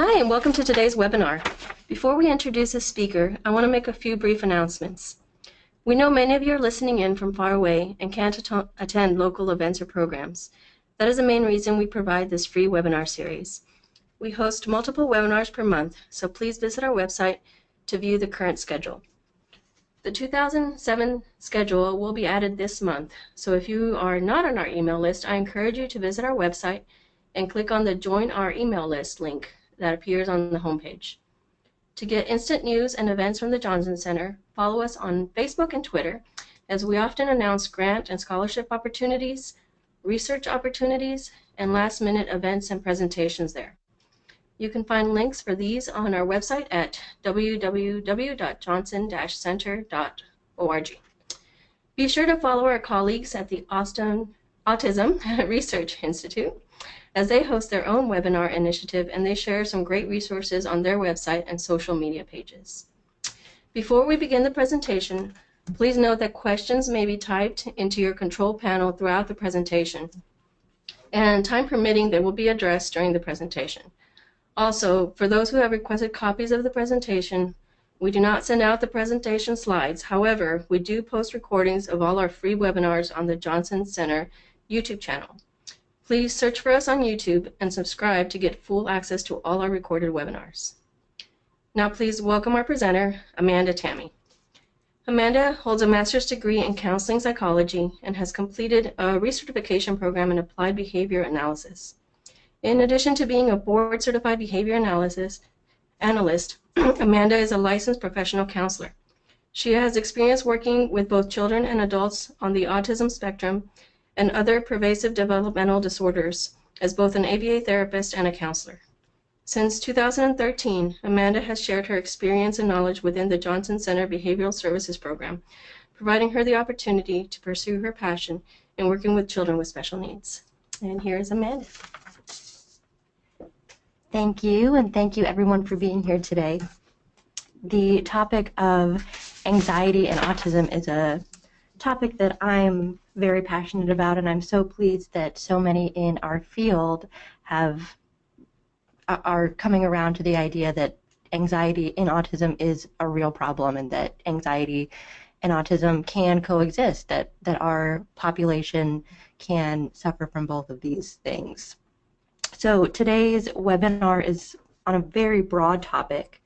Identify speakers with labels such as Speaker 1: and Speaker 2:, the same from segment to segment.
Speaker 1: Hi, and welcome to today's webinar. Before we introduce a speaker, I want to make a few brief announcements. We know many of you are listening in from far away and can't attend local events or programs. That is the main reason we provide this free webinar series. We host multiple webinars per month, so please visit our website to view the current schedule. The 2007 schedule will be added this month, so if you are not on our email list, I encourage you to visit our website and click on the Join Our Email List link that appears on the homepage. To get instant news and events from the Johnson Center, follow us on Facebook and Twitter, as we often announce grant and scholarship opportunities, research opportunities, and last-minute events and presentations there. You can find links for these on our website at www.johnson-center.org. Be sure to follow our colleagues at the Autism Research Institute, as they host their own webinar initiative and they share some great resources on their website and social media pages. Before we begin the presentation, please note that questions may be typed into your control panel throughout the presentation, and time permitting, they will be addressed during the presentation. Also, for those who have requested copies of the presentation, we do not send out the presentation slides. However, we do post recordings of all our free webinars on the Johnson Center YouTube channel. Please search for us on YouTube and subscribe to get full access to all our recorded webinars. Now please welcome our presenter, Amanda Tami. Amanda holds a master's degree in counseling psychology and has completed a recertification program in applied behavior analysis. In addition to being a board-certified behavior analyst, Amanda is a licensed professional counselor. She has experience working with both children and adults on the autism spectrum and other pervasive developmental disorders as both an ABA therapist and a counselor. Since 2013, Amanda has shared her experience and knowledge within the Johnson Center Behavioral Services Program, providing her the opportunity to pursue her passion in working with children with special needs. And here's Amanda.
Speaker 2: Thank you, and thank you everyone for being here today. The topic of anxiety and autism is a topic that I'm very passionate about, and I'm so pleased that so many in our field are coming around to the idea that anxiety in autism is a real problem, and that anxiety and autism can coexist, that our population can suffer from both of these things. So today's webinar is on a very broad topic.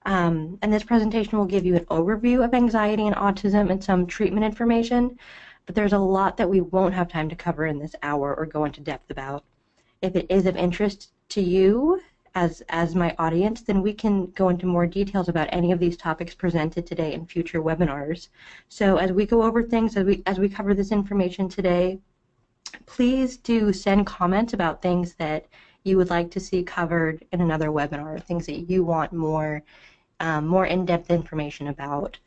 Speaker 2: And this presentation will give you an overview of anxiety and autism and some treatment information, but there's a lot that we won't have time to cover in this hour or go into depth about. If it is of interest to you as my audience, then we can go into more details about any of these topics presented today in future webinars. So as we go over things, as we cover this information today, please do send comments about things that you would like to see covered in another webinar, things that you want more in-depth information about.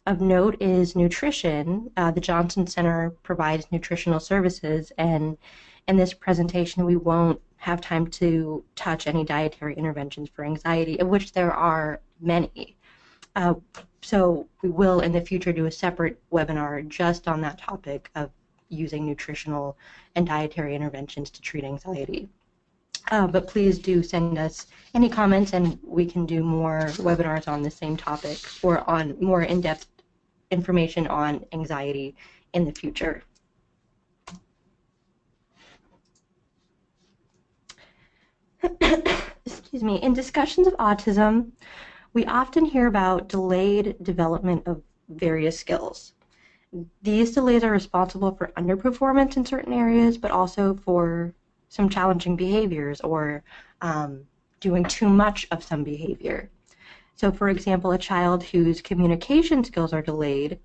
Speaker 2: Of note is nutrition. The Johnson Center provides nutritional services, and in this presentation we won't have time to touch any dietary interventions for anxiety, of which there are many. So we will in the future do a separate webinar just on that topic of using nutritional and dietary interventions to treat anxiety. But please do send us any comments, and we can do more webinars on the same topic or on more in-depth information on anxiety in the future. Excuse me. In discussions of autism, we often hear about delayed development of various skills. These delays are responsible for underperformance in certain areas, but also for some challenging behaviors or doing too much of some behavior. So for example, a child whose communication skills are delayed,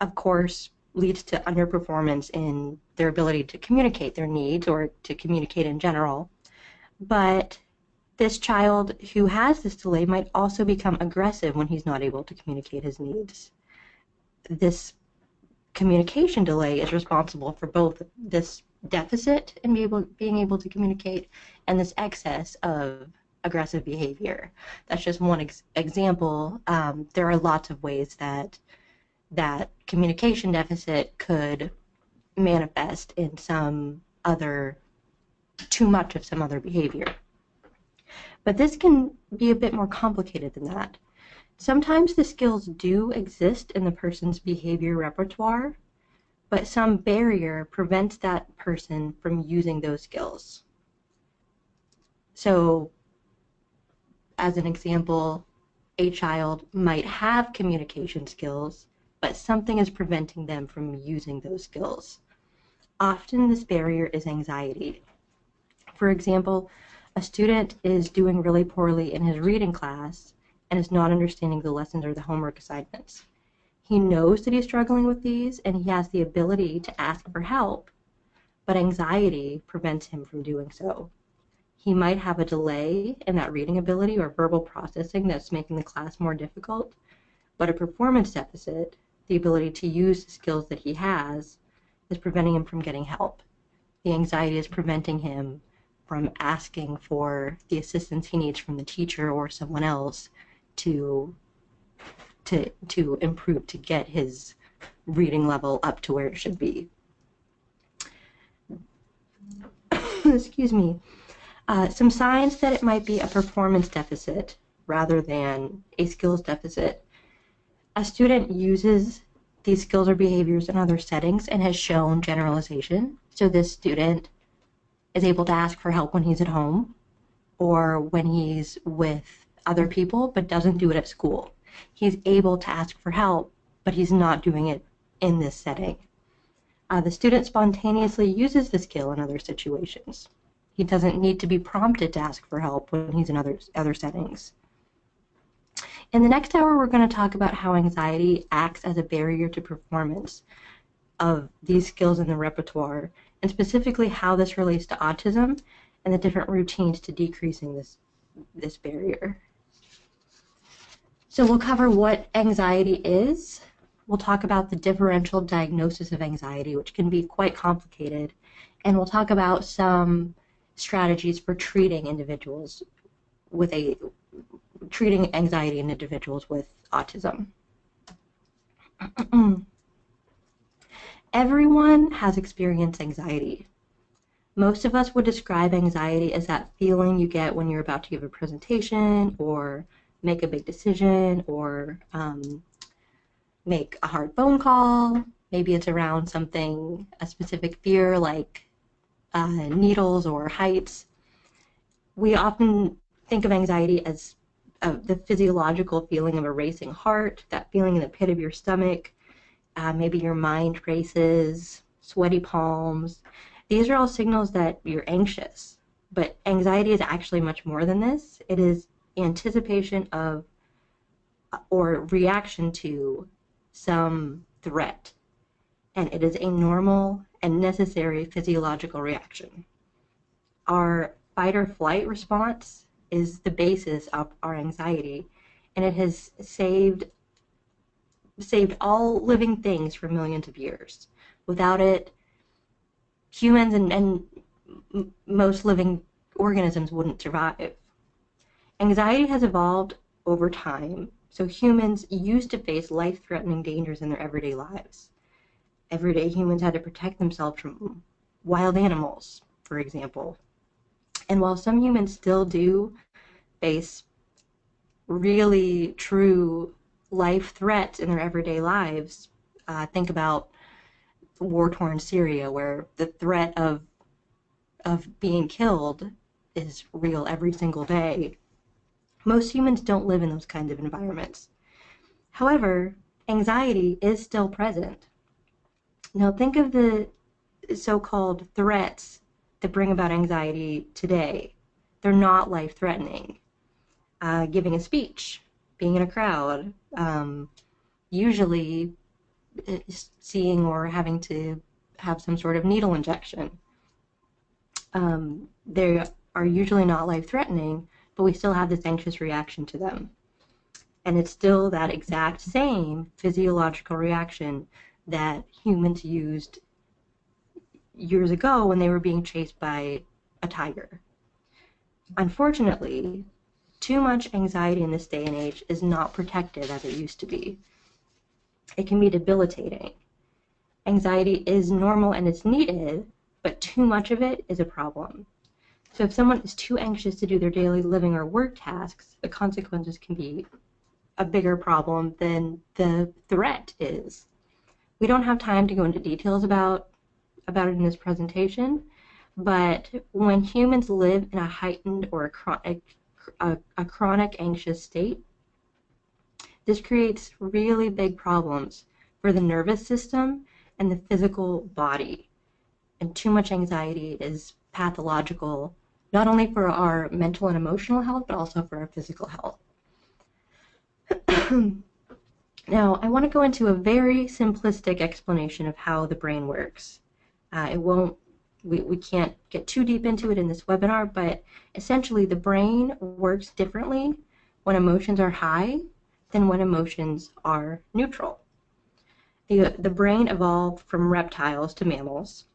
Speaker 2: of course, leads to underperformance in their ability to communicate their needs or to communicate in general. But this child who has this delay might also become aggressive when he's not able to communicate his needs. This communication delay is responsible for both this deficit in being able to communicate and this excess of aggressive behavior. That's just one example. There are lots of ways that communication deficit could manifest in some other, too much of some other behavior. But this can be a bit more complicated than that. Sometimes the skills do exist in the person's behavior repertoire, but some barrier prevents that person from using those skills. So, as an example, a child might have communication skills, but something is preventing them from using those skills. Often this barrier is anxiety. For example, a student is doing really poorly in his reading class and is not understanding the lessons or the homework assignments. He knows that he's struggling with these and he has the ability to ask for help, but anxiety prevents him from doing so. He might have a delay in that reading ability or verbal processing that's making the class more difficult, but a performance deficit, the ability to use the skills that he has, is preventing him from getting help. The anxiety is preventing him from asking for the assistance he needs from the teacher or someone else to improve, to get his reading level up to where it should be. Excuse me. Some signs that it might be a performance deficit rather than a skills deficit. A student uses these skills or behaviors in other settings and has shown generalization. So this student is able to ask for help when he's at home or when he's with other people, but doesn't do it at school. He's able to ask for help, but he's not doing it in this setting. The student spontaneously uses the skill in other situations. He doesn't need to be prompted to ask for help when he's in other settings. In the next hour, we're going to talk about how anxiety acts as a barrier to performance of these skills in the repertoire, and specifically how this relates to autism and the different routines to decreasing this barrier. So we'll cover what anxiety is. We'll talk about the differential diagnosis of anxiety, which can be quite complicated, and we'll talk about some strategies for treating anxiety in individuals with autism. Everyone has experienced anxiety. Most of us would describe anxiety as that feeling you get when you're about to give a presentation or make a big decision or make a hard phone call. Maybe it's around something, a specific fear like needles or heights. We often think of anxiety as the physiological feeling of a racing heart, that feeling in the pit of your stomach, maybe your mind races, sweaty palms. These are all signals that you're anxious, but anxiety is actually much more than this. It is anticipation of or reaction to some threat, and it is a normal and necessary physiological reaction. Our fight or flight response is the basis of our anxiety, and it has saved all living things for millions of years. Without it, humans and most living organisms wouldn't survive. Anxiety has evolved over time, so humans used to face life-threatening dangers in their everyday lives. Everyday humans had to protect themselves from wild animals, for example. And while some humans still do face really true life threats in their everyday lives, think about war-torn Syria, where the threat of being killed is real every single day. Most humans don't live in those kinds of environments. However, anxiety is still present. Now think of the so-called threats that bring about anxiety today. They're not life-threatening. Giving a speech, being in a crowd, usually seeing or having to have some sort of needle injection. They are usually not life-threatening, but we still have this anxious reaction to them. And it's still that exact same physiological reaction that humans used years ago when they were being chased by a tiger. Unfortunately, too much anxiety in this day and age is not protective as it used to be. It can be debilitating. Anxiety is normal and it's needed, but too much of it is a problem. So if someone is too anxious to do their daily living or work tasks, the consequences can be a bigger problem than the threat is. We don't have time to go into details about it in this presentation, but when humans live in a heightened or a chronic anxious state, this creates really big problems for the nervous system and the physical body. And too much anxiety is pathological, not only for our mental and emotional health, but also for our physical health. Now, I want to go into a very simplistic explanation of how the brain works. We can't get too deep into it in this webinar, but essentially the brain works differently when emotions are high than when emotions are neutral. The brain evolved from reptiles to mammals,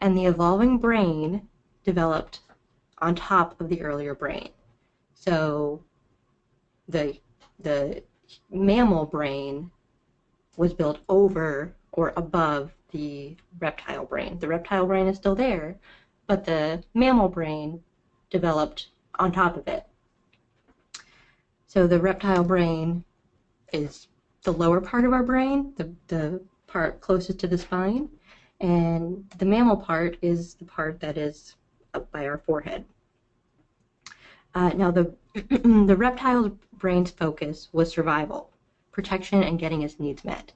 Speaker 2: and the evolving brain developed on top of the earlier brain. So the mammal brain was built over or above the reptile brain. The reptile brain is still there, but the mammal brain developed on top of it. So the reptile brain is the lower part of our brain, the part closest to the spine, and the mammal part is the part that is up by our forehead. Now the the reptile's brain's focus was survival, protection, and getting its needs met.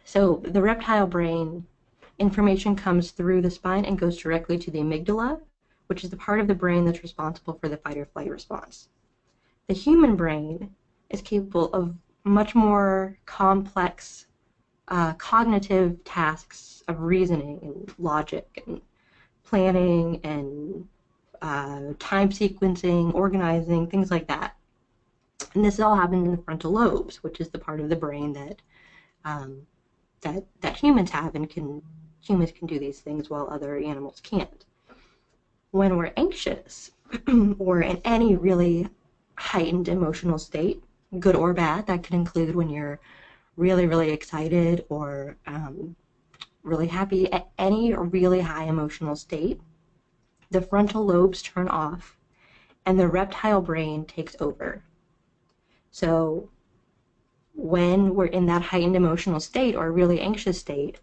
Speaker 2: So the reptile brain information comes through the spine and goes directly to the amygdala, which is the part of the brain that's responsible for the fight or flight response. The human brain is capable of much more complex cognitive tasks of reasoning and logic and planning and time sequencing, organizing, things like that. And this all happens in the frontal lobes, which is the part of the brain that humans have, and humans can do these things while other animals can't. When we're anxious or in any really heightened emotional state, good or bad, that could include when you're really, really excited or really happy, at any really high emotional state, the frontal lobes turn off and the reptile brain takes over. So when we're in that heightened emotional state or really anxious state,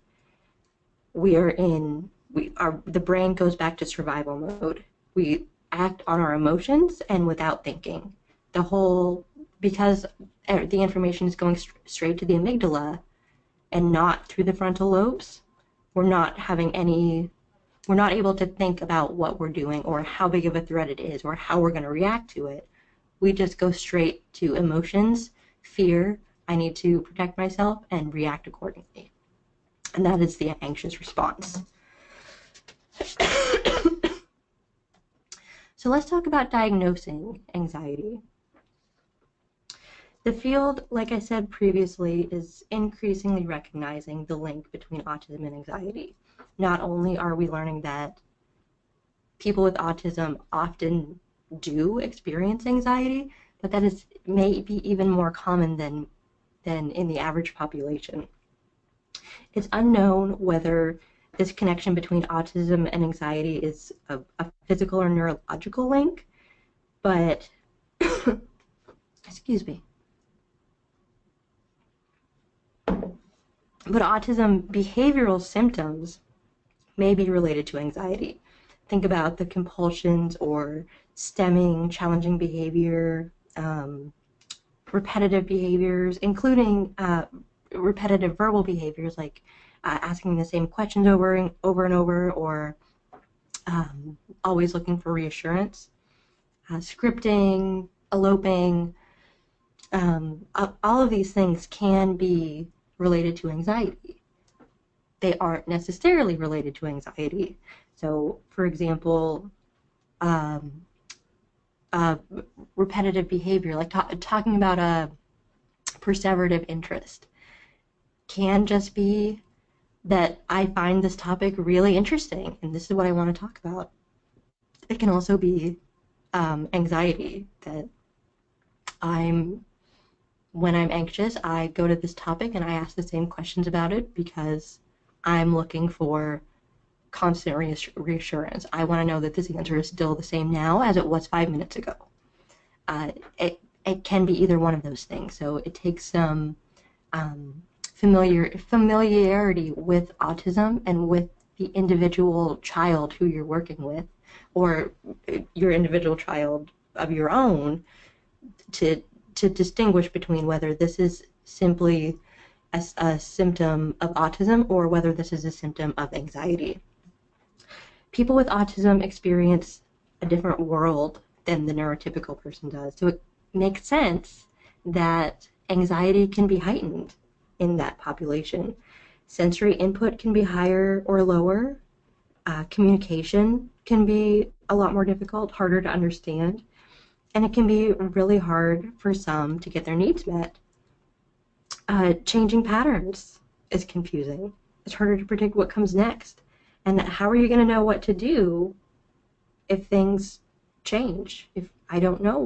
Speaker 2: the brain goes back to survival mode. We act on our emotions and without thinking. Because the information is going straight to the amygdala and not through the frontal lobes, we're not able to think about what we're doing or how big of a threat it is or how we're going to react to it. We just go straight to emotions, fear, I need to protect myself, and react accordingly. And that is the anxious response. So let's talk about diagnosing anxiety. The field, like I said previously, is increasingly recognizing the link between autism and anxiety. Not only are we learning that people with autism often do experience anxiety, but that is maybe even more common than in the average population. It's unknown whether this connection between autism and anxiety is a physical or neurological link, but excuse me. But autism behavioral symptoms may be related to anxiety. Think about the compulsions or stemming, challenging behavior, repetitive behaviors, including repetitive verbal behaviors like asking the same questions over and over, or always looking for reassurance, scripting, eloping. All of these things can be related to anxiety. They aren't necessarily related to anxiety. So, for example, repetitive behavior, like talking about a perseverative interest, can just be that I find this topic really interesting and this is what I want to talk about. It can also be anxiety, that when I'm anxious, I go to this topic and I ask the same questions about it because I'm looking for constant reassurance. I want to know that this answer is still the same now as it was 5 minutes ago. It can be either one of those things. So it takes some familiarity with autism and with the individual child who you're working with, or your individual child of your own, to distinguish between whether this is simply a symptom of autism or whether this is a symptom of anxiety. People with autism experience a different world than the neurotypical person does. So it makes sense that anxiety can be heightened in that population. Sensory input can be higher or lower. Communication can be a lot more difficult, harder to understand. And it can be really hard for some to get their needs met. Changing patterns is confusing. It's harder to predict what comes next. And how are you going to know what to do if things change? If I don't know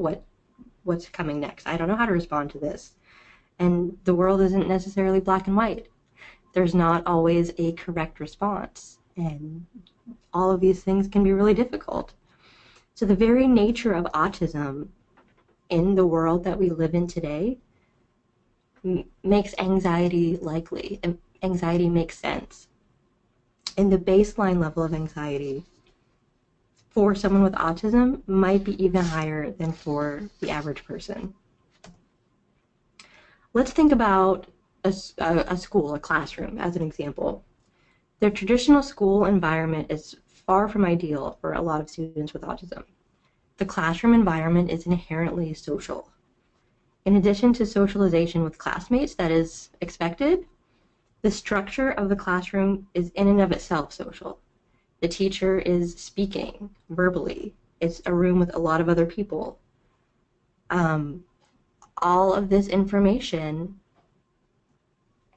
Speaker 2: what's coming next. I don't know how to respond to this. And the world isn't necessarily black and white. There's not always a correct response. And all of these things can be really difficult. So the very nature of autism in the world that we live in today makes anxiety likely. And anxiety makes sense. And the baseline level of anxiety for someone with autism might be even higher than for the average person. Let's think about a school, a classroom, as an example. The traditional school environment is far from ideal for a lot of students with autism. The classroom environment is inherently social. In addition to socialization with classmates that is expected, the structure of the classroom is in and of itself social. The teacher is speaking verbally. It's a room with a lot of other people. All of this information,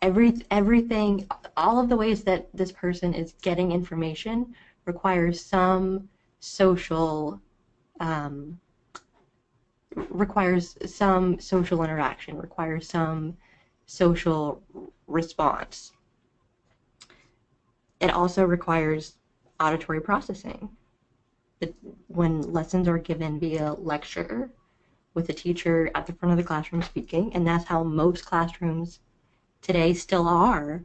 Speaker 2: everything, all of the ways that this person is getting information requires some social interaction, requires some social response. It also requires auditory processing. When lessons are given via lecture with a teacher at the front of the classroom speaking, and that's how most classrooms today still are,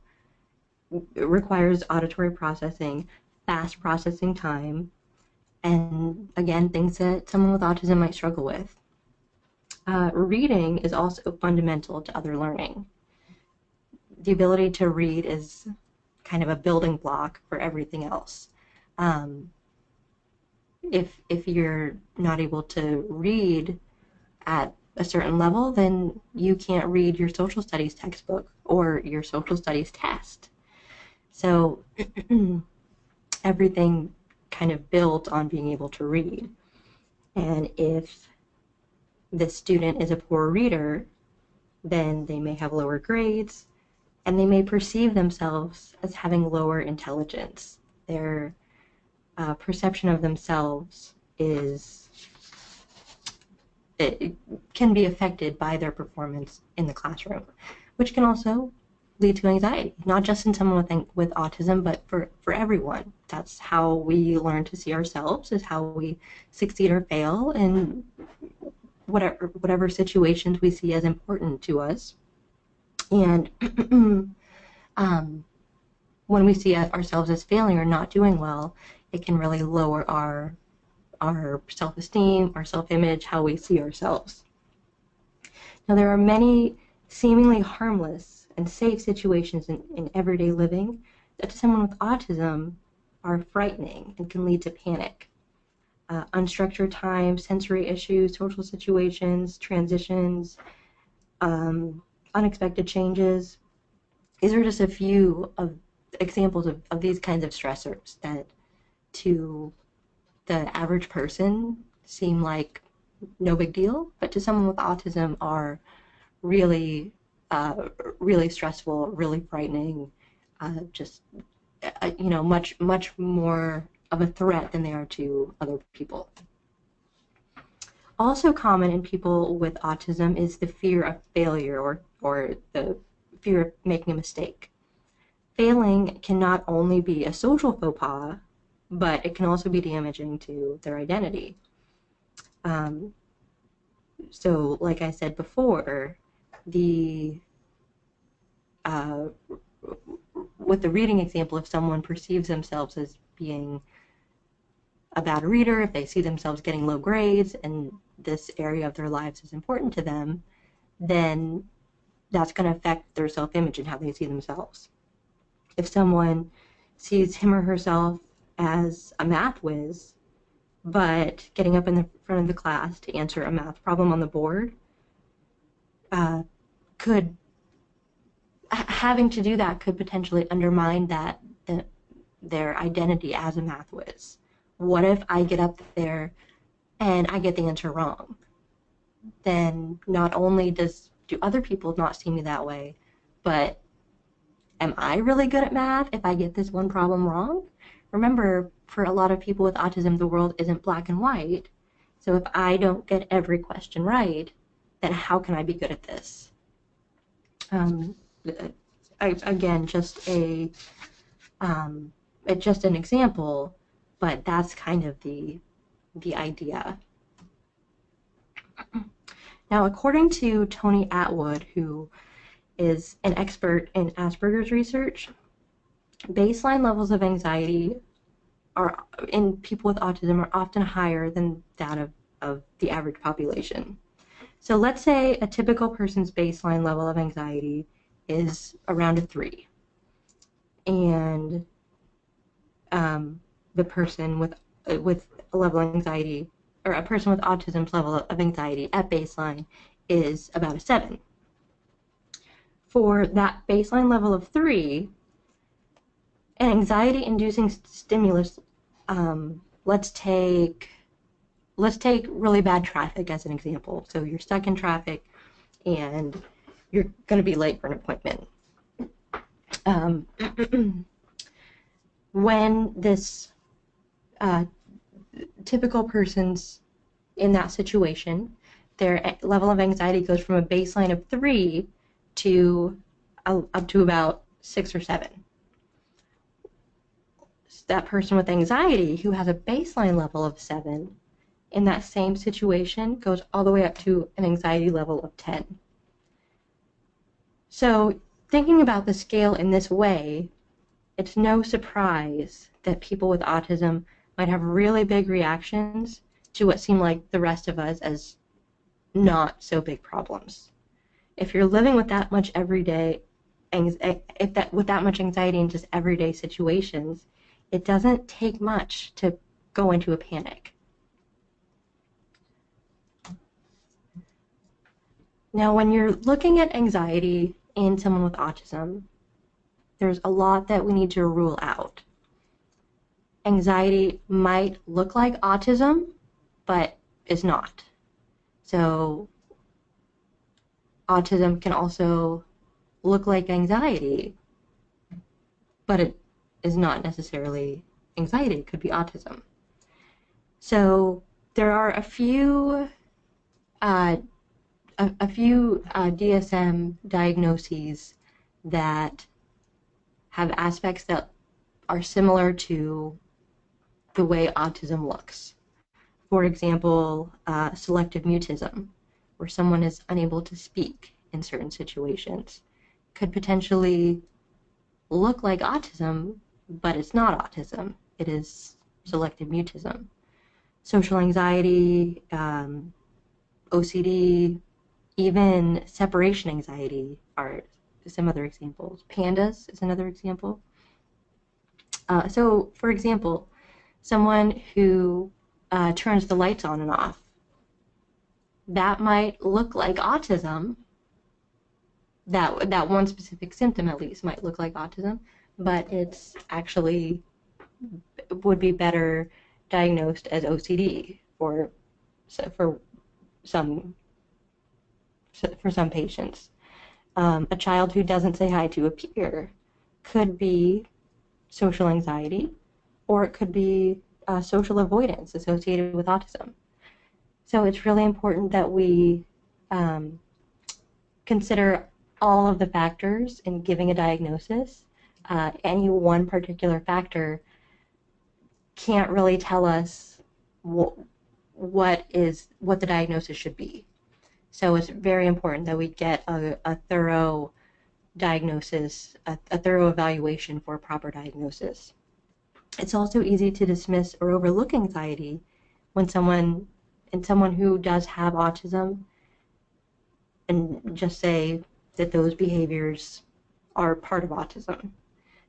Speaker 2: it requires auditory processing, fast processing time, and again, things that someone with autism might struggle with. Reading is also fundamental to other learning. The ability to read is kind of a building block for everything else. If you're not able to read at a certain level, then you can't read your social studies textbook or your social studies test. So everything kind of builds on being able to read. And if the student is a poor reader, then they may have lower grades, and they may perceive themselves as having lower intelligence. Their perception of themselves it can be affected by their performance in the classroom, which can also lead to anxiety, not just in someone with autism, but for everyone. That's how we learn to see ourselves, is how we succeed or fail in whatever situations we see as important to us. And when we see ourselves as failing or not doing well, it can really lower our self-esteem, our self-image, how we see ourselves. Now, there are many seemingly harmless and safe situations in everyday living that to someone with autism are frightening and can lead to panic. Unstructured time, sensory issues, social situations, transitions, unexpected changes. These are just a few of examples of these kinds of stressors that to the average person seem like no big deal, but to someone with autism are really, really stressful, really frightening, much more of a threat than they are to other people. Also common in people with autism is the fear of failure or the fear of making a mistake. failing can not only be a social faux pas, but it can also be damaging to their identity. So like I said before, with the reading example, if someone perceives themselves as being a bad reader, if they see themselves getting low grades and this area of their lives is important to them, then that's going to affect their self-image and how they see themselves. If someone sees him or herself as a math whiz, but getting up in the front of the class to answer a math problem on the board, having to do that could potentially undermine their identity as a math whiz. What if I get up there and I get the answer wrong? Then not only do other people not see me that way, but am I really good at math if I get this one problem wrong? Remember, for a lot of people with autism, the world isn't black and white. So if I don't get every question right, then how can I be good at this? Again, just an example, but that's kind of the idea. Now, according to Tony Atwood, who is an expert in Asperger's research, baseline levels of anxiety in people with autism are often higher than that of the average population. So let's say a typical person's baseline level of anxiety is around a 3. And the person with a level of anxiety, or a person with autism's level of anxiety at baseline is about a 7. For that baseline level of 3, an anxiety-inducing stimulus, let's take really bad traffic as an example. So you're stuck in traffic and you're going to be late for an appointment. When this typical person's in that situation, their level of anxiety goes from a baseline of 3 to up to about 6 or 7. That person with anxiety who has a baseline level of 7 in that same situation goes all the way up to an anxiety level of 10. So thinking about the scale in this way, it's no surprise that people with autism might have really big reactions to what seem like the rest of us as not so big problems. If you're living with that much everyday, with that much anxiety in just everyday situations, it doesn't take much to go into a panic. Now, when you're looking at anxiety in someone with autism, there's a lot that we need to rule out. Anxiety might look like autism, but is not. So autism can also look like anxiety, but it is not necessarily anxiety. It could be autism. So there are a few DSM diagnoses that have aspects that are similar to the way autism looks. For example, selective mutism, where someone is unable to speak in certain situations, could potentially look like autism, but it's not autism. It is selective mutism. Social anxiety, OCD, even separation anxiety are some other examples. Pandas is another example. So, for example, someone who turns the lights on and off, that might look like autism. That one specific symptom, at least, might look like autism, but it's actually would be better diagnosed as OCD for some patients. A child who doesn't say hi to a peer could be social anxiety, or it could be social avoidance associated with autism. So it's really important that we consider all of the factors in giving a diagnosis, any one particular factor can't really tell us what the diagnosis should be. So it's very important that we get a thorough diagnosis, a thorough evaluation for a proper diagnosis. It's also easy to dismiss or overlook anxiety when someone who does have autism, and just say that those behaviors are part of autism.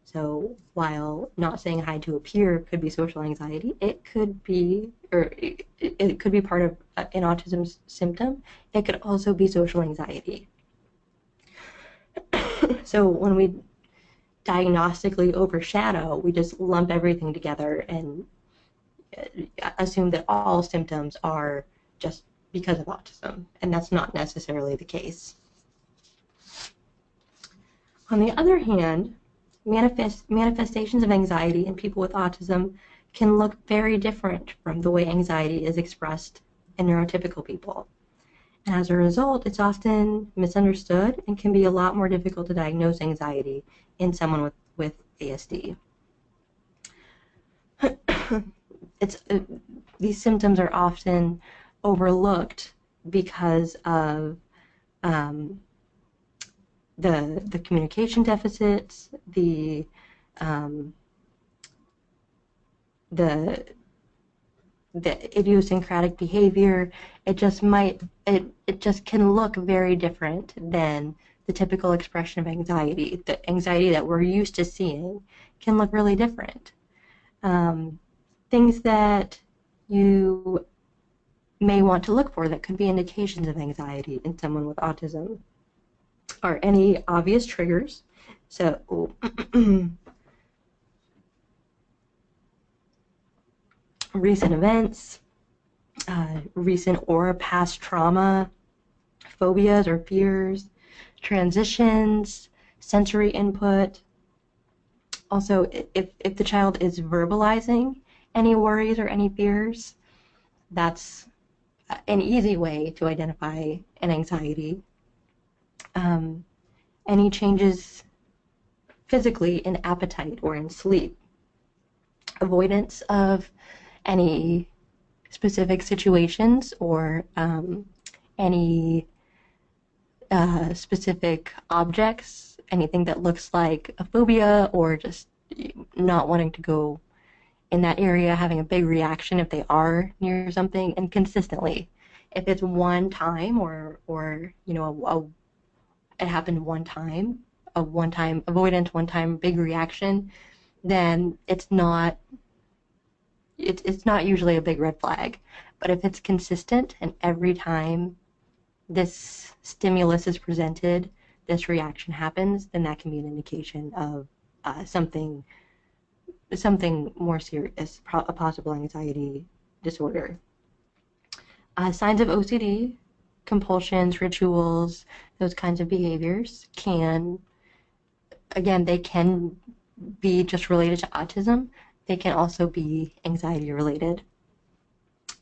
Speaker 2: So while not saying hi to a peer could be social anxiety, it could be part of an autism symptom. It could also be social anxiety. So when we diagnostically overshadow, we just lump everything together and assume that all symptoms are just because of autism, and that's not necessarily the case. On the other hand, manifestations of anxiety in people with autism can look very different from the way anxiety is expressed in neurotypical people. And as a result, it's often misunderstood and can be a lot more difficult to diagnose anxiety in someone with ASD. These symptoms are often overlooked because of the communication deficits, the idiosyncratic behavior. It just can look very different than the typical expression of anxiety. The anxiety that we're used to seeing can look really different. Things that you may want to look for that could be indications of anxiety in someone with autism are any obvious triggers. So recent events, recent or past trauma, phobias or fears, transitions, sensory input. Also, if the child is verbalizing any worries or any fears, that's an easy way to identify an anxiety. Any changes physically in appetite or in sleep, avoidance of any specific situations or any specific objects, anything that looks like a phobia, or just not wanting to go in that area, having a big reaction if they are near something, and consistently. If it's one time or it happened one time, a one-time avoidance, one-time big reaction, then it's not usually a big red flag. But if it's consistent and every time this stimulus is presented, this reaction happens, then that can be an indication of something more serious, a possible anxiety disorder. Signs of OCD, compulsions, rituals, those kinds of behaviors they can be just related to autism. They can also be anxiety related.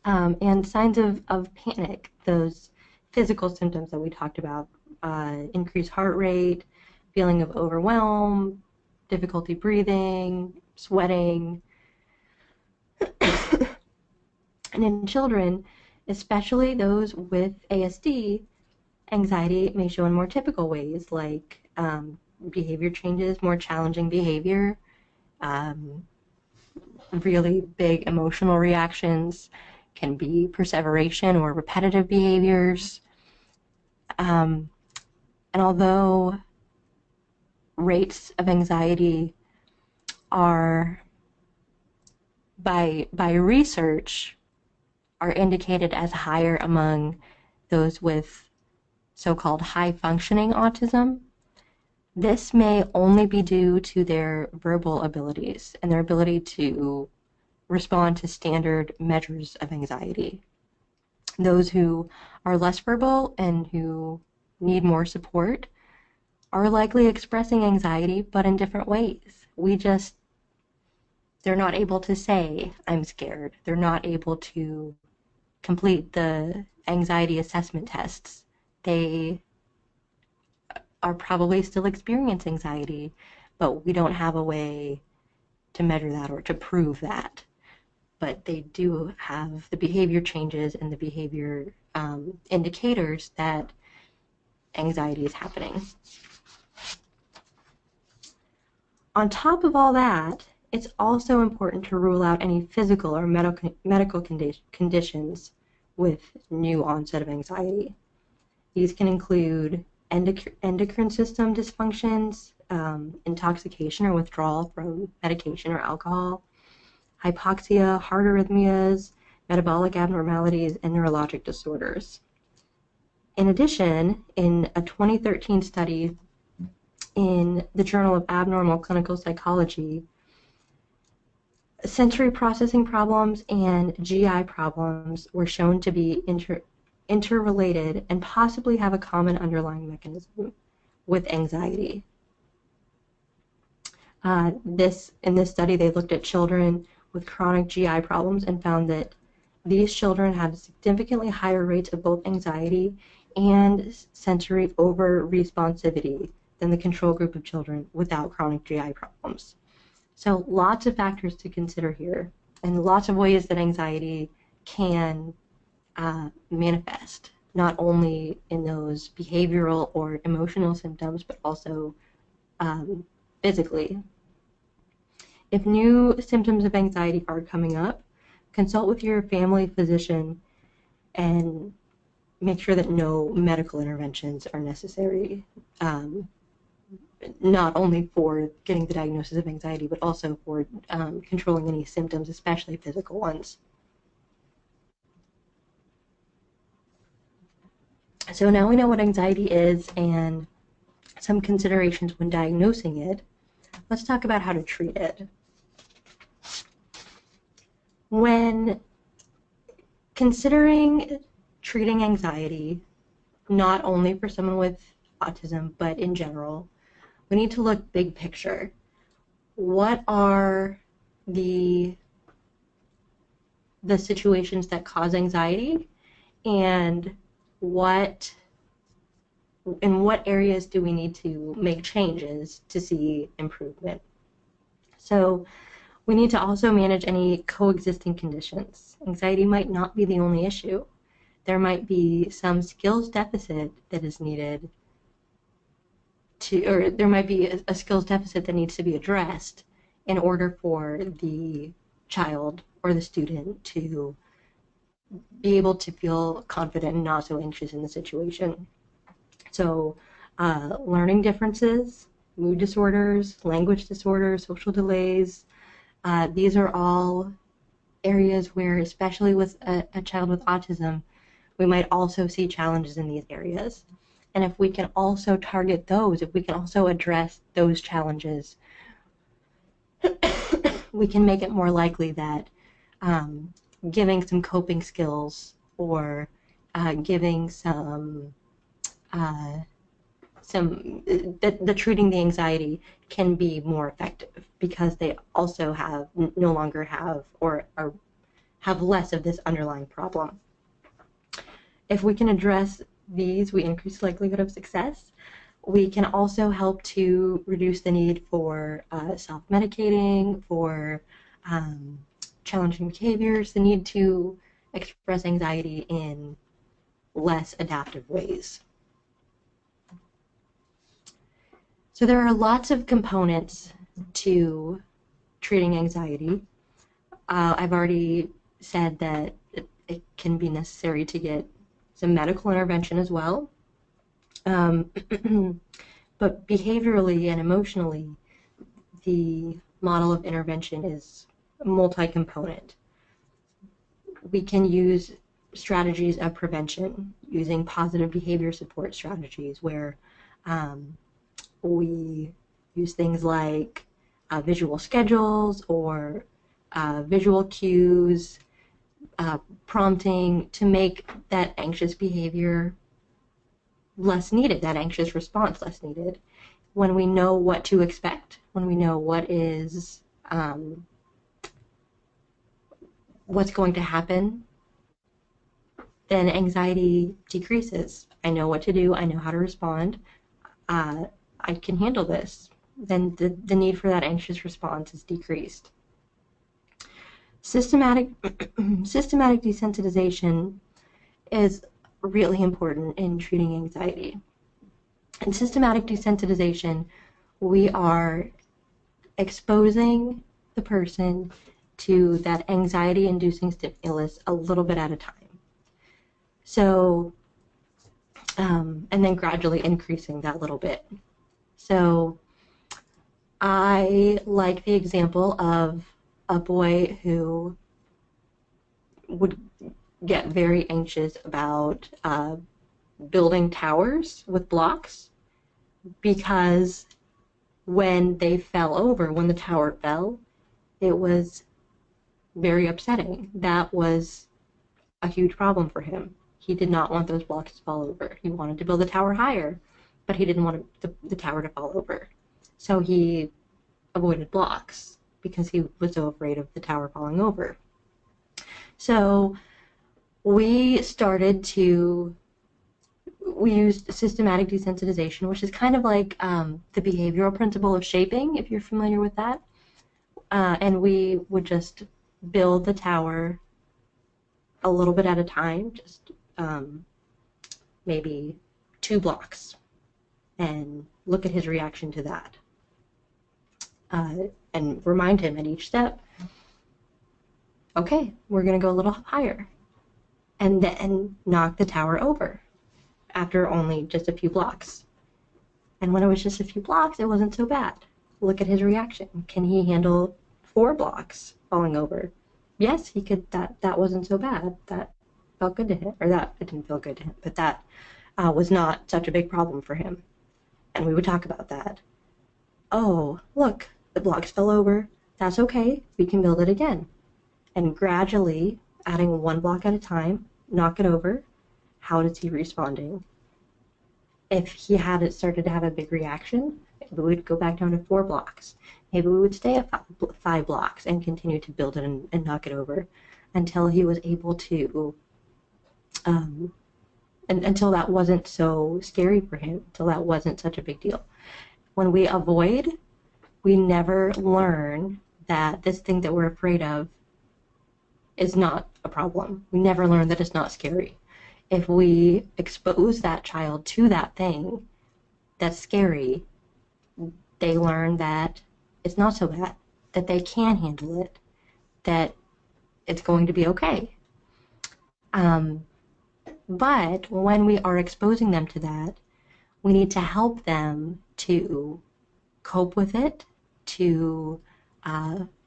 Speaker 2: And signs of panic, those physical symptoms that we talked about, increased heart rate, feeling of overwhelm, difficulty breathing, sweating. And in children, especially those with ASD, anxiety may show in more typical ways, like behavior changes, more challenging behavior, really big emotional reactions, can be perseveration or repetitive behaviors. And although rates of anxiety are, by research, are indicated as higher among those with so-called high-functioning autism, this may only be due to their verbal abilities and their ability to respond to standard measures of anxiety. Those who are less verbal and who need more support are likely expressing anxiety, but in different ways. They're not able to say, I'm scared. They're not able to complete the anxiety assessment tests. They are probably still experiencing anxiety, but we don't have a way to measure that or to prove that. But they do have the behavior changes and the behavior indicators that anxiety is happening. On top of all that, it's also important to rule out any physical or medical conditions with new onset of anxiety. These can include endocrine system dysfunctions, intoxication or withdrawal from medication or alcohol, hypoxia, heart arrhythmias, metabolic abnormalities, and neurologic disorders. In addition, in a 2013 study in the Journal of Abnormal Clinical Psychology, sensory processing problems and GI problems were shown to be interrelated and possibly have a common underlying mechanism with anxiety. In this study, they looked at children with chronic GI problems and found that these children had significantly higher rates of both anxiety and sensory over-responsivity than the control group of children without chronic GI problems. So lots of factors to consider here, and lots of ways that anxiety can manifest, not only in those behavioral or emotional symptoms, but also physically. If new symptoms of anxiety are coming up, consult with your family physician and make sure that no medical interventions are necessary, not only for getting the diagnosis of anxiety, but also for controlling any symptoms, especially physical ones. So now we know what anxiety is and some considerations when diagnosing it. Let's talk about how to treat it. When considering treating anxiety, not only for someone with autism, but in general, we need to look big picture. What are the situations that cause anxiety, and in what areas do we need to make changes to see improvement? So we need to also manage any coexisting conditions. Anxiety might not be the only issue. There might be some skills deficit that is needed or there might be a skills deficit that needs to be addressed in order for the child or the student to be able to feel confident and not so anxious in the situation. So learning differences, mood disorders, language disorders, social delays, these are all areas where, especially with a child with autism, we might also see challenges in these areas. And if we can also target those, if we can also address those challenges, we can make it more likely that giving some coping skills or giving that treating the anxiety can be more effective because they also no longer have or have less of this underlying problem. If we can address these, we increase the likelihood of success. We can also help to reduce the need for self-medicating, for challenging behaviors, the need to express anxiety in less adaptive ways. So there are lots of components to treating anxiety. I've already said that it can be necessary to get some medical intervention as well. But behaviorally and emotionally, the model of intervention is multi-component. We can use strategies of prevention using positive behavior support strategies where we use things like visual schedules or visual cues, prompting to make that anxious behavior less needed, that anxious response less needed. When we know what to expect, when we know what is what's going to happen, then anxiety decreases. I know what to do. I know how to respond. I can handle this. then the need for that anxious response is decreased. Systematic desensitization is really important in treating anxiety. In systematic desensitization, we are exposing the person to that anxiety-inducing stimulus a little bit at a time. So, and then gradually increasing that little bit. So, I like the example of a boy who would get very anxious about building towers with blocks, because when they fell over, when the tower fell, it was very upsetting. That was a huge problem for him. He did not want those blocks to fall over. He wanted to build the tower higher, but he didn't want the tower to fall over. So he avoided blocks because he was so afraid of the tower falling over. So we used systematic desensitization, which is kind of like the behavioral principle of shaping, if you're familiar with that. And we would just build the tower a little bit at a time, just maybe 2 blocks, and look at his reaction to that. And remind him at each step, okay, we're going to go a little higher, and then knock the tower over after only just a few blocks. And when it was just a few blocks, it wasn't so bad. Look at his reaction. Can he handle 4 blocks falling over? Yes, he could. That wasn't so bad. That felt good to him, or that it didn't feel good to him, but that was not such a big problem for him. And we would talk about that. Oh, look, the blocks fell over. That's okay. We can build it again. And gradually, adding 1 block at a time, knock it over. How is he responding? If he had started to have a big reaction, maybe we'd go back down to 4 blocks. Maybe we would stay at 5 blocks and continue to build it and knock it over until he was able to, until that wasn't so scary for him, until that wasn't such a big deal. When we avoid, we never learn that this thing that we're afraid of is not a problem. We never learn that it's not scary. If we expose that child to that thing that's scary, they learn that it's not so bad, that they can handle it, that it's going to be okay. But when we are exposing them to that, we need to help them to cope with it, to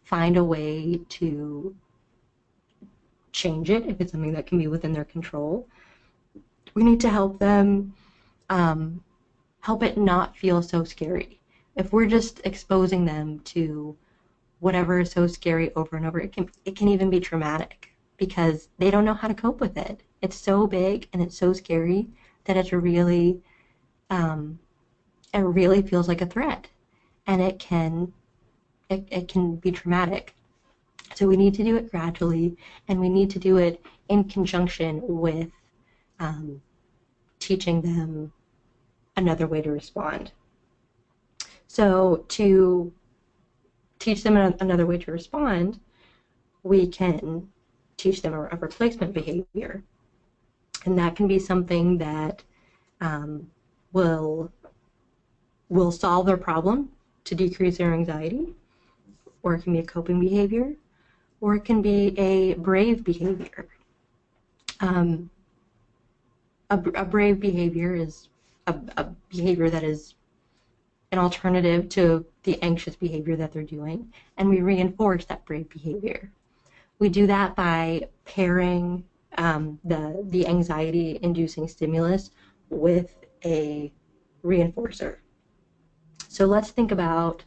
Speaker 2: find a way to change it if it's something that can be within their control. We need to help them help it not feel so scary. If we're just exposing them to whatever is so scary over and over, it can even be traumatic because they don't know how to cope with it. It's so big and it's so scary that it really feels like a threat, and it can be traumatic. So we need to do it gradually, and we need to do it in conjunction with teaching them another way to respond. So to teach them another way to respond, we can teach them a replacement behavior. And that can be something that will solve their problem to decrease their anxiety, or it can be a coping behavior, or it can be a brave behavior. A brave behavior is a behavior that is an alternative to the anxious behavior that they're doing, and we reinforce that brave behavior. We do that by pairing the anxiety-inducing stimulus with a reinforcer. So let's think about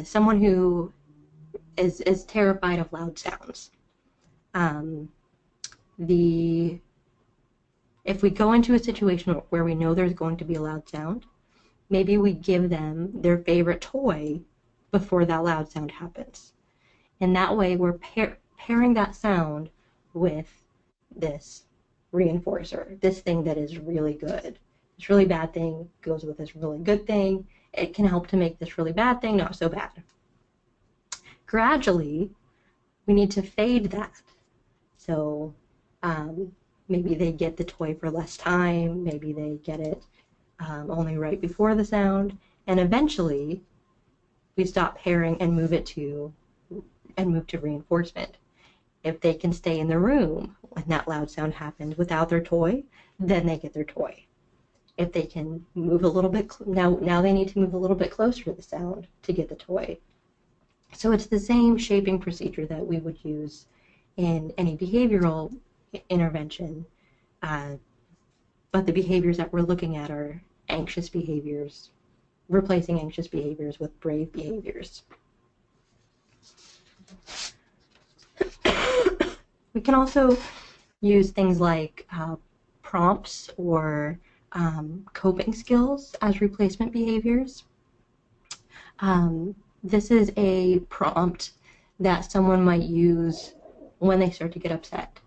Speaker 2: someone who is terrified of loud sounds. If we go into a situation where we know there's going to be a loud sound, maybe we give them their favorite toy before that loud sound happens. And that way we're pairing that sound with this reinforcer, this thing that is really good. This really bad thing goes with this really good thing. it can help to make this really bad thing not so bad. Gradually, we need to fade that. So maybe they get the toy for less time, maybe they get it only right before the sound, and eventually we stop pairing and move to reinforcement. If they can stay in the room when that loud sound happens without their toy, then they get their toy. If they can move a little bit, now they need to move a little bit closer to the sound to get the toy. So it's the same shaping procedure that we would use in any behavioral intervention, but the behaviors that we're looking at are anxious behaviors, replacing anxious behaviors with brave behaviors. We can also use things like prompts or coping skills as replacement behaviors. This is a prompt that someone might use when they start to get upset.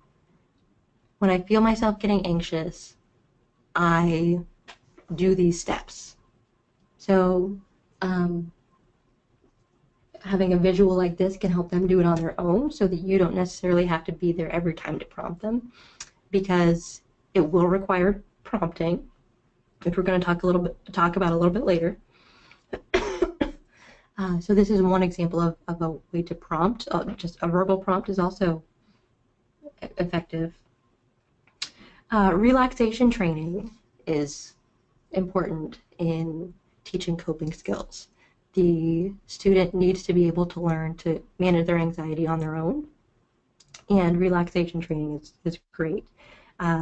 Speaker 2: When I feel myself getting anxious, I do these steps. So having a visual like this can help them do it on their own so that you don't necessarily have to be there every time to prompt them, because it will require prompting, which we're going to talk about a little bit later. So this is one example of a way to prompt. Just a verbal prompt is also effective. Relaxation training is important in teaching coping skills. The student needs to be able to learn to manage their anxiety on their own, and relaxation training is great.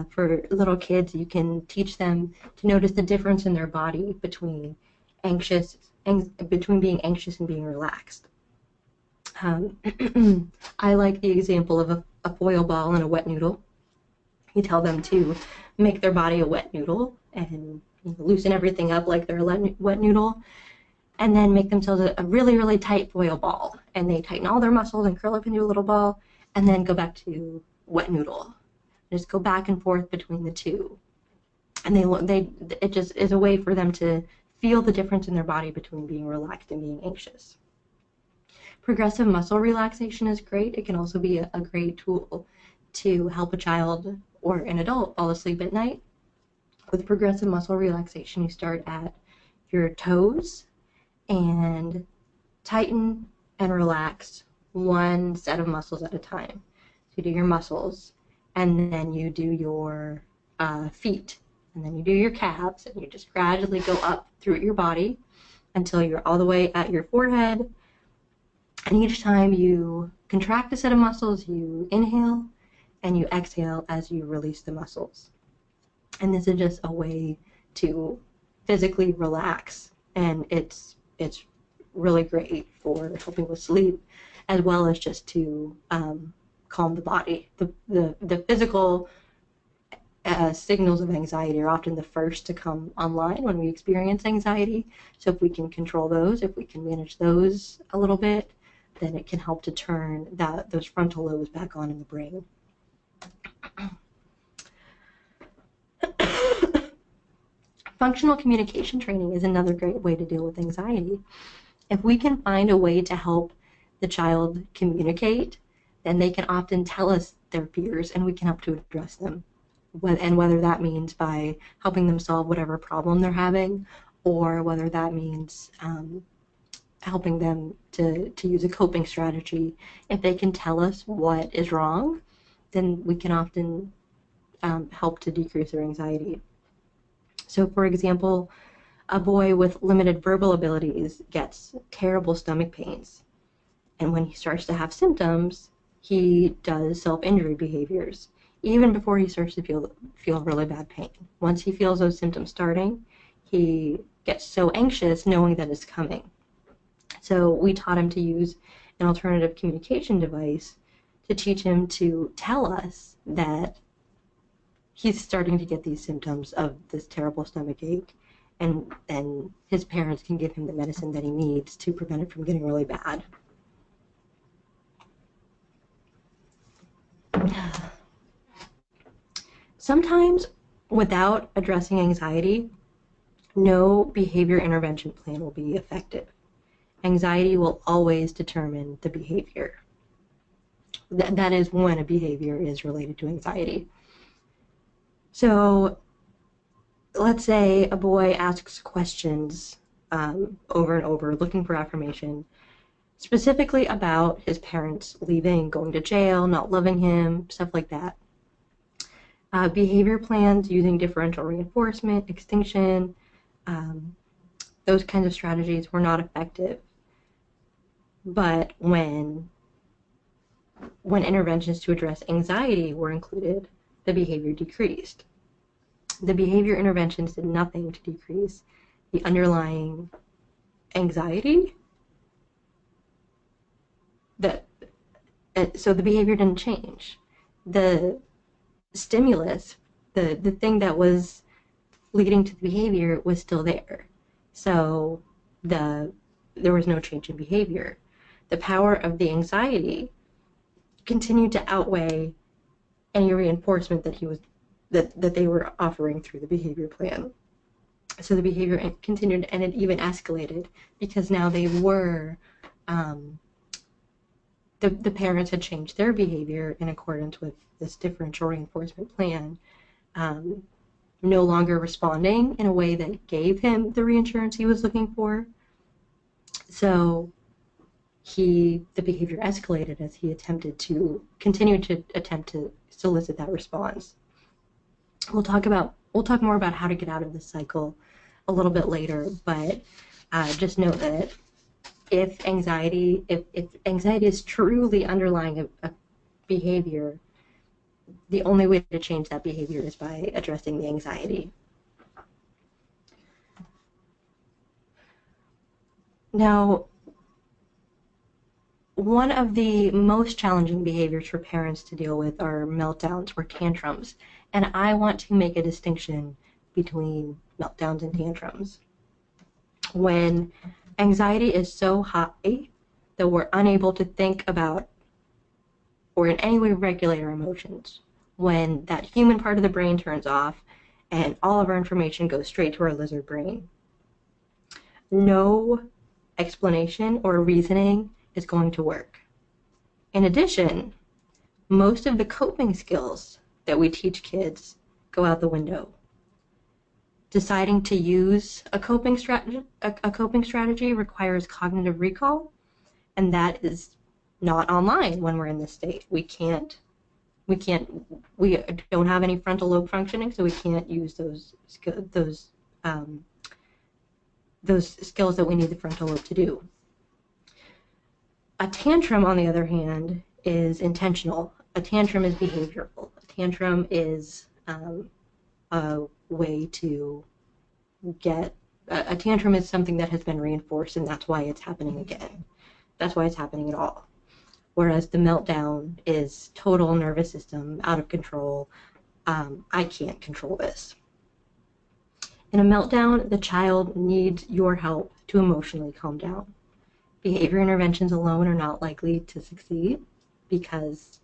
Speaker 2: For little kids, you can teach them to notice the difference in their body between being anxious and being relaxed. I like the example of a foil ball and a wet noodle. You tell them to make their body a wet noodle and loosen everything up like they're a wet noodle, and then make themselves a really, really tight foil ball. And they tighten all their muscles and curl up into a little ball, and then go back to wet noodle. Just go back and forth between the two. And it just is a way for them to feel the difference in their body between being relaxed and being anxious. Progressive muscle relaxation is great. It can also be a great tool to help a child or an adult fall asleep at night. With progressive muscle relaxation, you start at your toes and tighten and relax one set of muscles at a time. So you do your muscles, and then you do your feet, and then you do your calves, and you just gradually go up through your body until you're all the way at your forehead. And each time you contract a set of muscles, you inhale, and you exhale as you release the muscles. And this is just a way to physically relax, and it's really great for helping with sleep, as well as just to calm the body. The physical signals of anxiety are often the first to come online when we experience anxiety. So if we can control those, if we can manage those a little bit, then it can help to turn those frontal lobes back on in the brain. Functional communication training is another great way to deal with anxiety. If we can find a way to help the child communicate, then they can often tell us their fears and we can help to address them. And whether that means by helping them solve whatever problem they're having, or whether that means helping them to use a coping strategy. If they can tell us what is wrong, then we can often help to decrease their anxiety. So, for example, a boy with limited verbal abilities gets terrible stomach pains. And when he starts to have symptoms, he does self-injury behaviors, even before he starts to feel really bad pain. Once he feels those symptoms starting, he gets so anxious knowing that it's coming. So we taught him to use an alternative communication device to teach him to tell us that he's starting to get these symptoms of this terrible stomach ache, and then his parents can give him the medicine that he needs to prevent it from getting really bad. Sometimes, without addressing anxiety, no behavior intervention plan will be effective. Anxiety will always determine the behavior. That is when a behavior is related to anxiety. So let's say a boy asks questions over and over, looking for affirmation, specifically about his parents leaving, going to jail, not loving him, stuff like that. Behavior plans using differential reinforcement, extinction, those kinds of strategies were not effective. But when interventions to address anxiety were included, the behavior decreased. The behavior interventions did nothing to decrease the underlying anxiety. So the behavior didn't change. The stimulus, the thing that was leading to the behavior was still there. So there was no change in behavior. The power of the anxiety continued to outweigh any reinforcement that they were offering through the behavior plan. So the behavior continued, and it even escalated because now they were the parents had changed their behavior in accordance with this differential reinforcement plan, no longer responding in a way that gave him the reassurance he was looking for. So the behavior escalated as he continued to attempt to solicit that response. We'll talk more about how to get out of this cycle a little bit later, but just note that if anxiety is truly underlying a behavior, the only way to change that behavior is by addressing the anxiety. Now, one of the most challenging behaviors for parents to deal with are meltdowns or tantrums, and I want to make a distinction between meltdowns and tantrums. When anxiety is so high that we're unable to think about or in any way regulate our emotions, when that human part of the brain turns off and all of our information goes straight to our lizard brain, no explanation or reasoning is going to work. In addition, most of the coping skills that we teach kids go out the window. Deciding to use a coping strategy requires cognitive recall, and that is not online when we're in this state. We don't have any frontal lobe functioning, so we can't use those skills that we need the frontal lobe to do. A tantrum, on the other hand, is intentional. A tantrum is behavioral. A tantrum is a way to a tantrum is something that has been reinforced, and that's why it's happening again. That's why it's happening at all. Whereas the meltdown is total nervous system, out of control. I can't control this. In a meltdown, the child needs your help to emotionally calm down. Behavior interventions alone are not likely to succeed because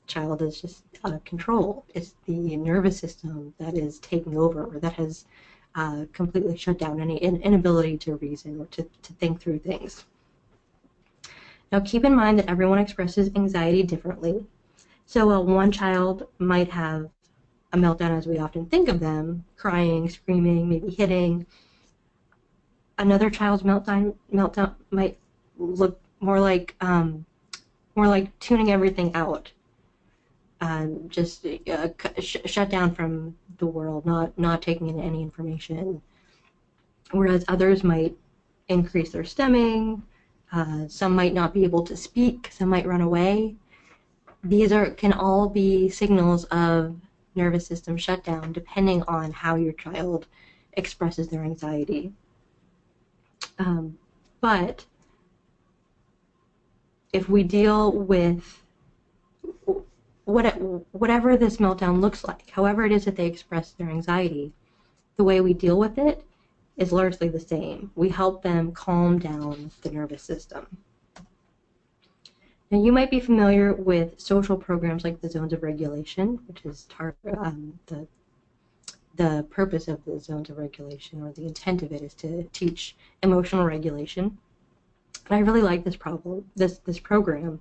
Speaker 2: the child is just out of control. It's the nervous system that is taking over, or that has completely shut down any inability to reason or to think through things. Now, keep in mind that everyone expresses anxiety differently. So while one child might have a meltdown as we often think of them, crying, screaming, maybe hitting, another child's meltdown might look more like tuning everything out, just shut down from the world, not taking in any information. Whereas others might increase their stemming, some might not be able to speak, some might run away. These can all be signals of nervous system shutdown, depending on how your child expresses their anxiety. But if we deal with whatever this meltdown looks like, however it is that they express their anxiety, the way we deal with it is largely the same. We help them calm down the nervous system. Now, you might be familiar with social programs like the zones of regulation, which is the purpose of the zones of regulation, or the intent of it, is to teach emotional regulation. And I really like this program.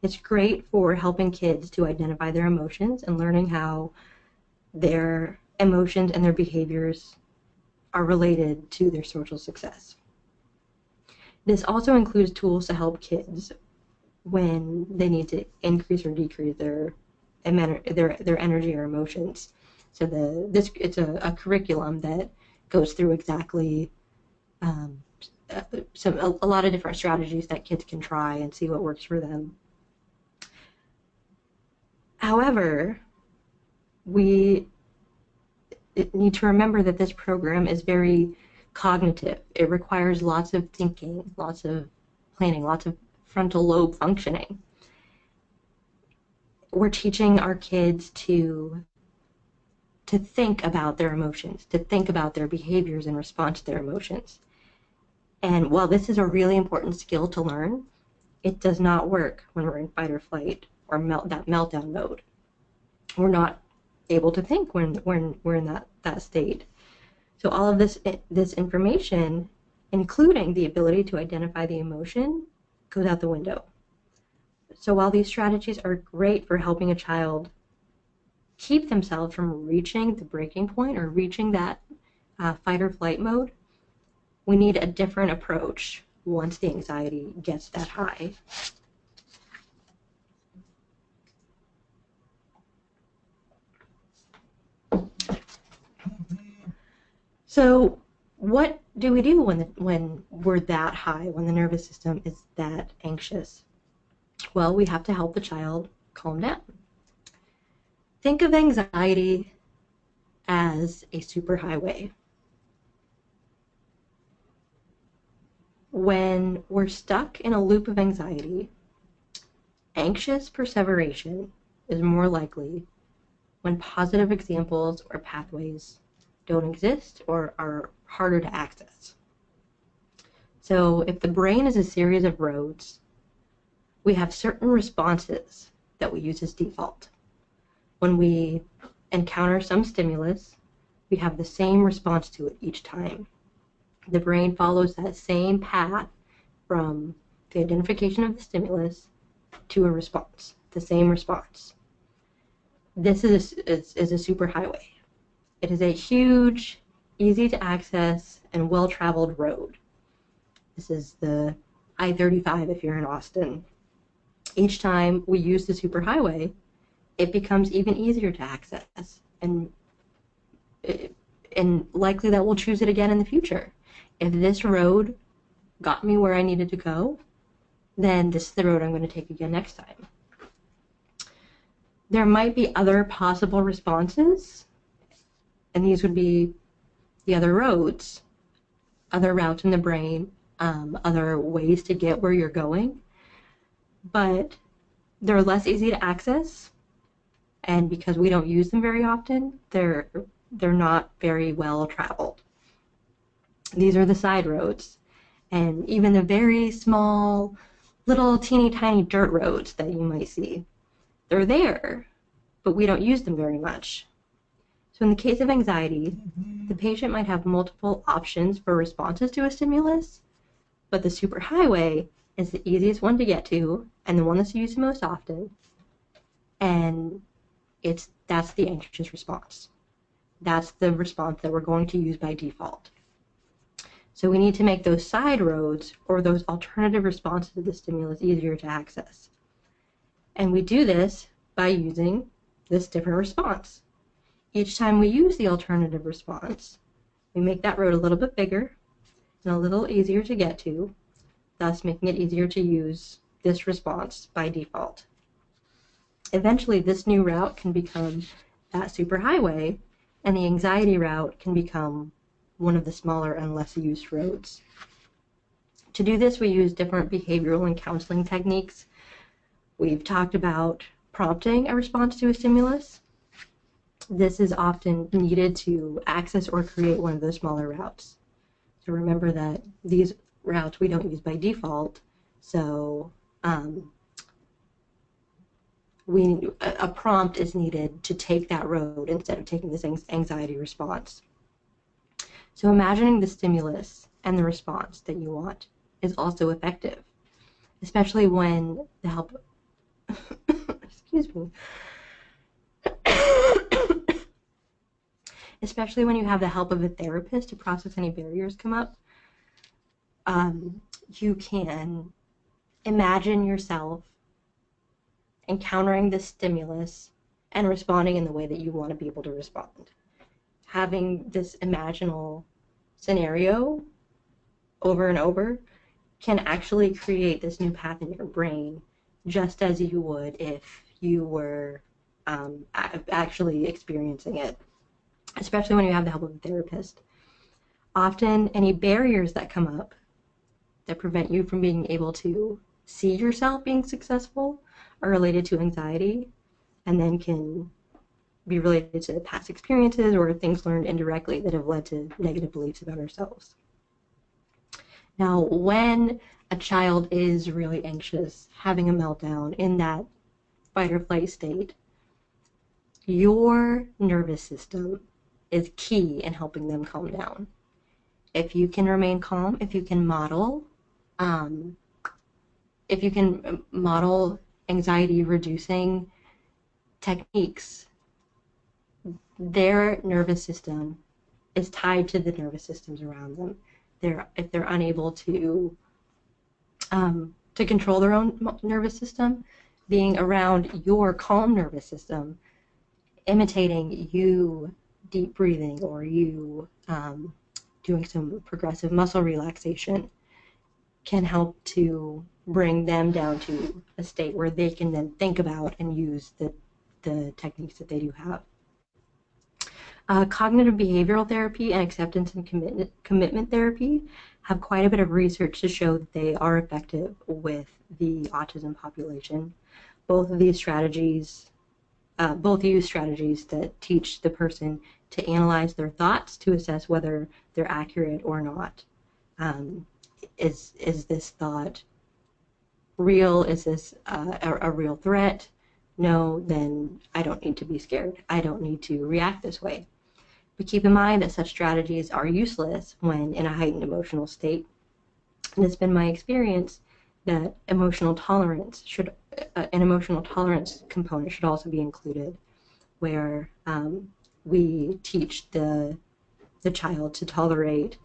Speaker 2: It's great for helping kids to identify their emotions and learning how their emotions and their behaviors are related to their social success. This also includes tools to help kids when they need to increase or decrease their energy or emotions. So it's a curriculum that goes through exactly a lot of different strategies that kids can try and see what works for them. However, we need to remember that this program is very cognitive. It requires lots of thinking, lots of planning, lots of frontal lobe functioning. We're teaching our kids to think about their emotions, to think about their behaviors in response to their emotions. And while this is a really important skill to learn, it does not work when we're in fight or flight or that meltdown mode. We're not able to think when we're in that state. So all of this information, including the ability to identify the emotion, goes out the window. So while these strategies are great for helping a child keep themselves from reaching the breaking point or reaching that fight or flight mode, we need a different approach once the anxiety gets that high. So what do we do when we're that high, when the nervous system is that anxious? Well, we have to help the child calm down. Think of anxiety as a superhighway. When we're stuck in a loop of anxiety, anxious perseveration is more likely when positive examples or pathways don't exist or are harder to access. So if the brain is a series of roads, we have certain responses that we use as default. When we encounter some stimulus, we have the same response to it each time. The brain follows that same path from the identification of the stimulus to a response, the same response. This is a superhighway. It is a huge, easy to access, and well-traveled road. This is the I-35 if you're in Austin. Each time we use the superhighway, it becomes even easier to access, and likely that we'll choose it again in the future. If this road got me where I needed to go, then this is the road I'm going to take again next time. There might be other possible responses, and these would be the other roads, other routes in the brain, other ways to get where you're going, but they're less easy to access, and because we don't use them very often, they're not very well traveled. These are the side roads, and even the very small, little teeny tiny dirt roads that you might see. They're there, but we don't use them very much. So in the case of anxiety, the patient might have multiple options for responses to a stimulus, but the superhighway is the easiest one to get to and the one that's used most often, and that's the anxious response. That's the response that we're going to use by default. So we need to make those side roads or those alternative responses to the stimulus easier to access. And we do this by using this different response. Each time we use the alternative response, we make that road a little bit bigger and a little easier to get to, thus making it easier to use this response by default. Eventually, this new route can become that superhighway, and the anxiety route can become one of the smaller and less used roads. To do this, we use different behavioral and counseling techniques. We've talked about prompting a response to a stimulus. This is often needed to access or create one of those smaller routes. So remember that these routes we don't use by default, so a prompt is needed to take that road instead of taking this anxiety response. So imagining the stimulus and the response that you want is also effective, especially when the help, excuse me, especially when you have the help of a therapist to process any barriers come up. You can imagine yourself encountering the stimulus and responding in the way that you want to be able to respond. Having this imaginal scenario over and over can actually create this new path in your brain, just as you would if you were actually experiencing it, especially when you have the help of a therapist. Often, any barriers that come up that prevent you from being able to see yourself being successful are related to anxiety, and then can be related to past experiences or things learned indirectly that have led to negative beliefs about ourselves. Now, when a child is really anxious, having a meltdown, in that fight or flight state, your nervous system is key in helping them calm down. If you can remain calm, if you can model anxiety reducing techniques, their nervous system is tied to the nervous systems around them. If they're unable to control their own nervous system, being around your calm nervous system, imitating you deep breathing, or you doing some progressive muscle relaxation, can help to bring them down to a state where they can then think about and use the techniques that they do have. Cognitive behavioral therapy and acceptance and commitment therapy have quite a bit of research to show that they are effective with the autism population. Both use strategies that teach the person to analyze their thoughts to assess whether they're accurate or not. Is this thought real? Is this a real threat? No, then I don't need to be scared. I don't need to react this way. But keep in mind that such strategies are useless when in a heightened emotional state. And it's been my experience that an emotional tolerance component should also be included, where we teach the child to tolerate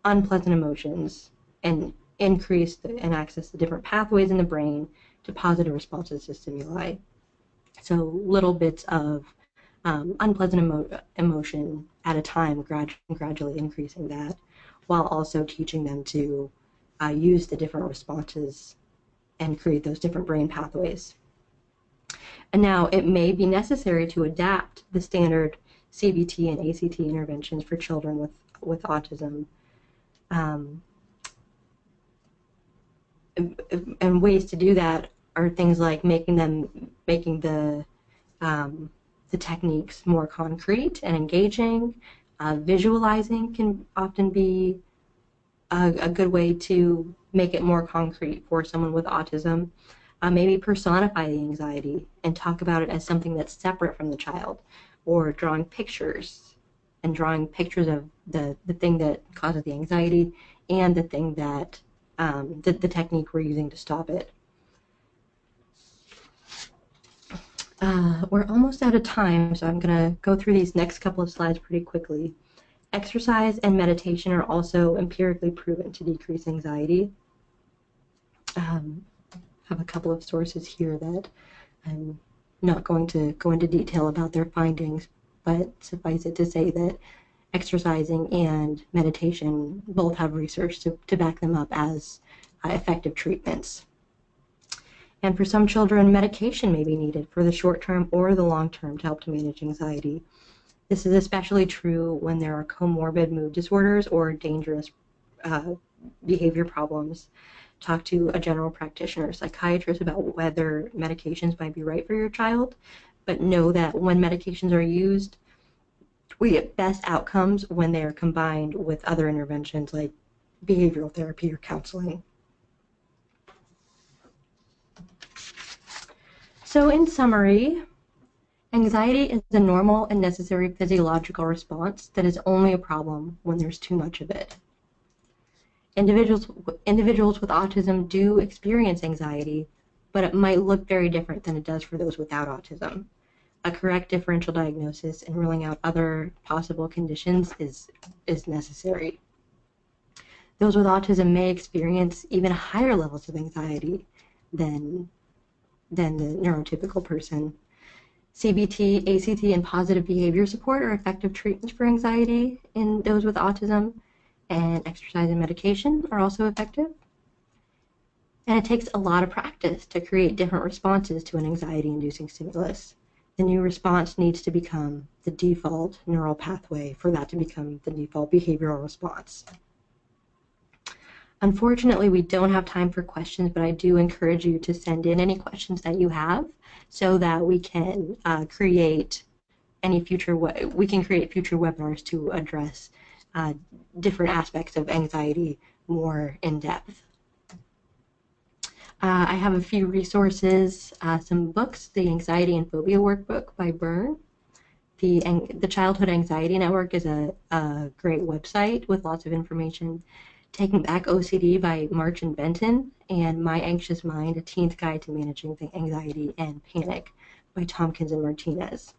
Speaker 2: unpleasant emotions and increase and access the different pathways in the brain to positive responses to stimuli. So little bits of unpleasant emotion at a time, gradually increasing that, while also teaching them to use the different responses and create those different brain pathways. And now it may be necessary to adapt the standard CBT and ACT interventions for children with autism. And ways to do that are things like making the techniques more concrete and engaging. Visualizing can often be a good way to make it more concrete for someone with autism. Maybe personify the anxiety and talk about it as something that's separate from the child, or drawing pictures of the thing that causes the anxiety and the thing that the technique we're using to stop it. We're almost out of time, so I'm going to go through these next couple of slides pretty quickly. Exercise and meditation are also empirically proven to decrease anxiety. I have a couple of sources here that I'm not going to go into detail about their findings, but suffice it to say that exercising and meditation both have research to back them up as effective treatments. And for some children, medication may be needed for the short term or the long term to help to manage anxiety. This is especially true when there are comorbid mood disorders or dangerous behavior problems. Talk to a general practitioner or psychiatrist about whether medications might be right for your child, but know that when medications are used, we get best outcomes when they are combined with other interventions like behavioral therapy or counseling. So in summary, anxiety is a normal and necessary physiological response that is only a problem when there's too much of it. Individuals with autism do experience anxiety, but it might look very different than it does for those without autism. A correct differential diagnosis and ruling out other possible conditions is necessary. Those with autism may experience even higher levels of anxiety than the neurotypical person. CBT, ACT, and positive behavior support are effective treatments for anxiety in those with autism, and exercise and medication are also effective. And it takes a lot of practice to create different responses to an anxiety-inducing stimulus. The new response needs to become the default neural pathway for that to become the default behavioral response. Unfortunately, we don't have time for questions, but I do encourage you to send in any questions that you have so that we can create future webinars to address different aspects of anxiety more in depth. I have a few resources, some books, the Anxiety and Phobia Workbook by Byrne. The Childhood Anxiety Network is a great website with lots of information. Taking Back OCD by March and Benton, and My Anxious Mind, A Teen's Guide to Managing Anxiety and Panic by Tompkins and Martinez.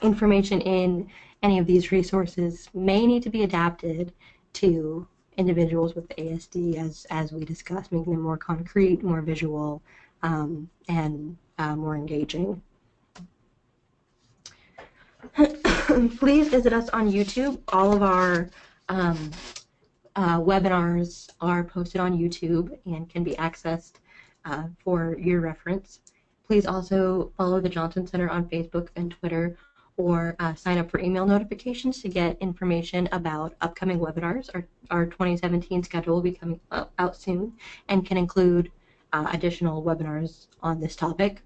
Speaker 2: Information in any of these resources may need to be adapted to individuals with ASD as we discussed, making them more concrete, more visual, and more engaging. Please visit us on YouTube. All of our webinars are posted on YouTube and can be accessed for your reference. Please also follow the Johnson Center on Facebook and Twitter, or sign up for email notifications to get information about upcoming webinars. Our 2017 schedule will be coming out soon and can include additional webinars on this topic.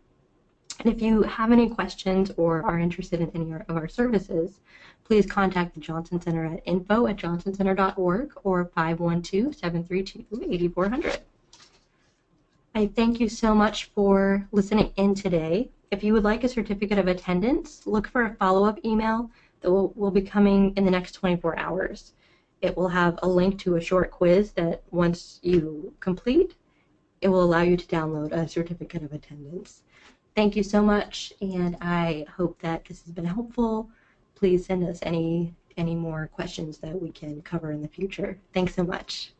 Speaker 2: And if you have any questions or are interested in any of our services, please contact the Johnson Center at info@johnsoncenter.org or 512-732-8400. I thank you so much for listening in today. If you would like a certificate of attendance, look for a follow-up email that will be coming in the next 24 hours. It will have a link to a short quiz that once you complete, it will allow you to download a certificate of attendance. Thank you so much, and I hope that this has been helpful. Please send us any more questions that we can cover in the future. Thanks so much.